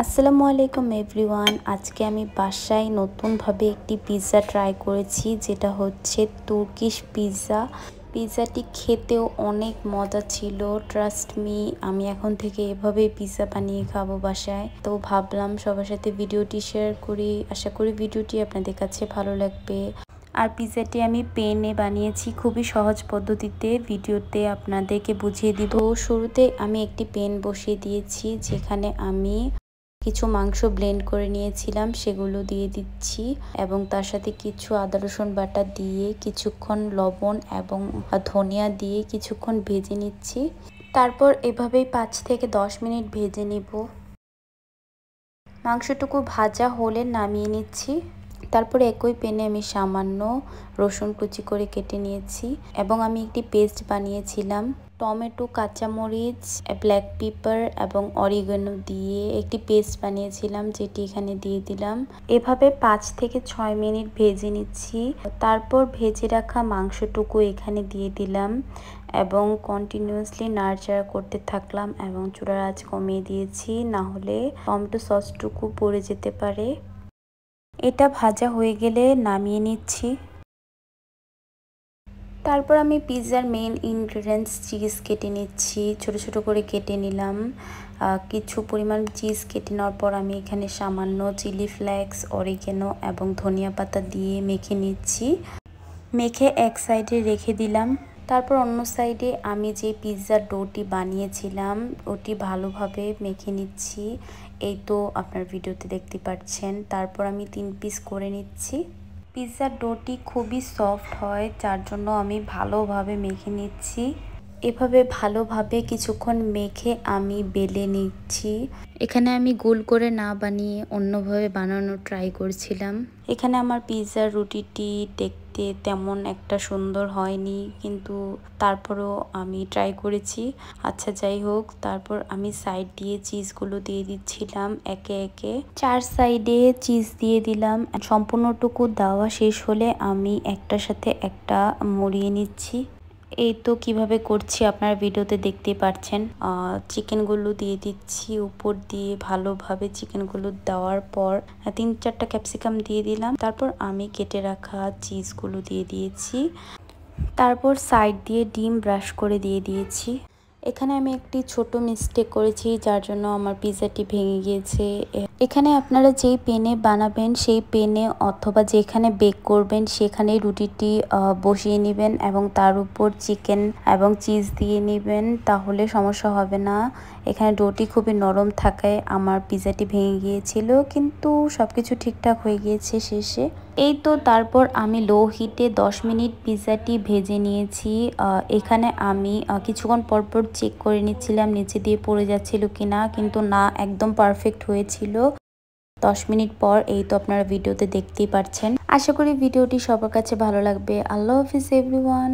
আসসালামু আলাইকুম এভরিওয়ান। আজকে আমি বাসায় নতুনভাবে একটি পিৎজা ট্রাই করেছি, যেটা হচ্ছে তুর্কিশ পিৎজা। পিৎজাটি খেতেও অনেক মজা ছিল। ট্রাস্ট মি, আমি এখন থেকে এভাবেই পিৎজা বানিয়ে খাবো বাসায়। তো ভাবলাম সবার সাথে ভিডিওটি শেয়ার করি। আশা করি ভিডিওটি আপনাদের কাছে ভালো লাগবে। আর পিৎজাটি আমি পেনে বানিয়েছি খুবই সহজ পদ্ধতিতে। ভিডিওতে আপনাদেরকে বুঝিয়ে দিব। শুরুতে আমি একটি পেন বসিয়ে দিয়েছি, যেখানে আমি কিছু মাংস ব্লেন্ড করে নিয়েছিলাম সেগুলো দিয়ে দিচ্ছি, এবং তার সাথে কিছু আদা রসুন বাটা দিয়ে কিছুক্ষণ লবণ এবং ধনিয়া দিয়ে কিছুক্ষণ ভেজে নিচ্ছি। তারপর এভাবেই 5 থেকে 10 মিনিট ভেজে নিব। মাংসটুকু ভাজা হলে নামিয়ে নিচ্ছি। তারপরে একই প্যানে আমি সামান্য রসুন কুচি করে কেটে নিয়েছি, এবং আমি একটি পেস্ট বানিয়েছিলাম টমেটো, কাঁচামরিচ, ব্ল্যাক পেপার এবং অরিগানো দিয়ে একটি পেস্ট বানিয়েছিলাম, যেটি এখানে দিয়ে দিলাম। এভাবে 5 থেকে 6 মিনিট ভেজে নিচ্ছি। তারপর ভেজে রাখা মাংসটুকু এখানে দিয়ে দিলাম এবং কন্টিনিউয়াসলি নাড়াচাড়া করতে থাকলাম, এবং চুলার আঁচ কমিয়ে দিয়েছি, না হলে টমেটো সসটুকু পড়ে যেতে পারে। এটা ভাজা হয়ে গেলে নামিয়ে নিচ্ছি। তারপর আমি পিৎজার মেইন ইনগ্রেডিয়েন্টস চিজ কেটে নিচ্ছি, ছোট ছোট করে কেটে নিলাম। কিছু পরিমাণ চিজ কেটে নেওয়ার পর আমি এখানে সামান্য চিলি ফ্লেক্স, অরিগেনো এবং ধনিয়া পাতা দিয়ে মেখে নিচ্ছি। মেখে এক সাইডে রেখে দিলাম। তারপর অন্য সাইডে আমি যে পিৎজার ডোটি বানিয়েছিলাম ওটি ভালোভাবে মেখে নিচ্ছি। এই তো আপনার ভিডিওতে দেখতে পাচ্ছেন। তারপর আমি 3 পিস করে নিচ্ছি। পিৎজার ডোটি খুবই সফট হয়, যার জন্য আমি ভালোভাবে মেখে নিচ্ছি। এভাবে ভালোভাবে কিছুক্ষণ মেখে আমি বেলে নিচ্ছি। এখানে আমি গোল করে না বানিয়ে অন্যভাবে বানানোর ট্রাই করছিলাম। এখানে আমার পিৎজার রুটিটি দেখতে তেমন একটা সুন্দর হয়নি, কিন্তু তারপরও আমি ট্রাই করেছি। আচ্ছা, যাই হোক। তারপর আমি সাইড দিয়ে চিজগুলো দিয়ে দিচ্ছিলাম একে একে। 4 সাইডে চিজ দিয়ে দিলাম। সম্পূর্ণটুকু দেওয়া শেষ হলে আমি একটার সাথে একটা মুড়িয়ে নিচ্ছি। এই তো কিভাবে করছি আপনারা ভিডিওতে দেখতে পাচ্ছেন। চিকেনগুলো দিয়ে দিচ্ছি উপর দিয়ে। ভালোভাবে চিকেনগুলো দেওয়ার পর 3-4টা ক্যাপসিকাম দিয়ে দিলাম। তারপর আমি কেটে রাখা চিজগুলো দিয়ে দিয়েছি। তারপর সাইড দিয়ে ডিম ব্রাশ করে দিয়ে দিয়েছি। এখানে আমি একটি ছোট মিস্টেক করেছি, যার জন্য আমার পিৎজাটি ভেঙে গিয়েছে। এখানে আপনারা যেই পেনে বানাবেন সেই পেনে অথবা যেখানে বেক করবেন সেখানেই রুটিটি বসিয়ে নেবেন, এবং তার উপর চিকেন এবং চিজ দিয়ে নেবেন, তাহলে সমস্যা হবে না। এখানে ডোটি খুবই নরম থাকায় আমার পিৎজাটি ভেঙে গিয়েছিল, কিন্তু সবকিছু ঠিকঠাক হয়ে গিয়েছে শেষে। এই তো তারপর আমি লো হিটে 10 মিনিট পিৎজাটি ভেজে নিয়েছি। এখানে আমি কিছুক্ষণ পরপর চেক করে নিচ্ছিলাম নিচে দিয়ে পড়ে যাচ্ছিল কিনা, কিন্তু না, একদম পারফেক্ট হয়েছিল। 10 মিনিট পর এই তো আপনারা ভিডিওতে দেখতেই পাচ্ছেন। আশা করি ভিডিওটি সবার কাছে ভালো লাগবে। আল্লাহ হাফিজ এভরিওয়ান।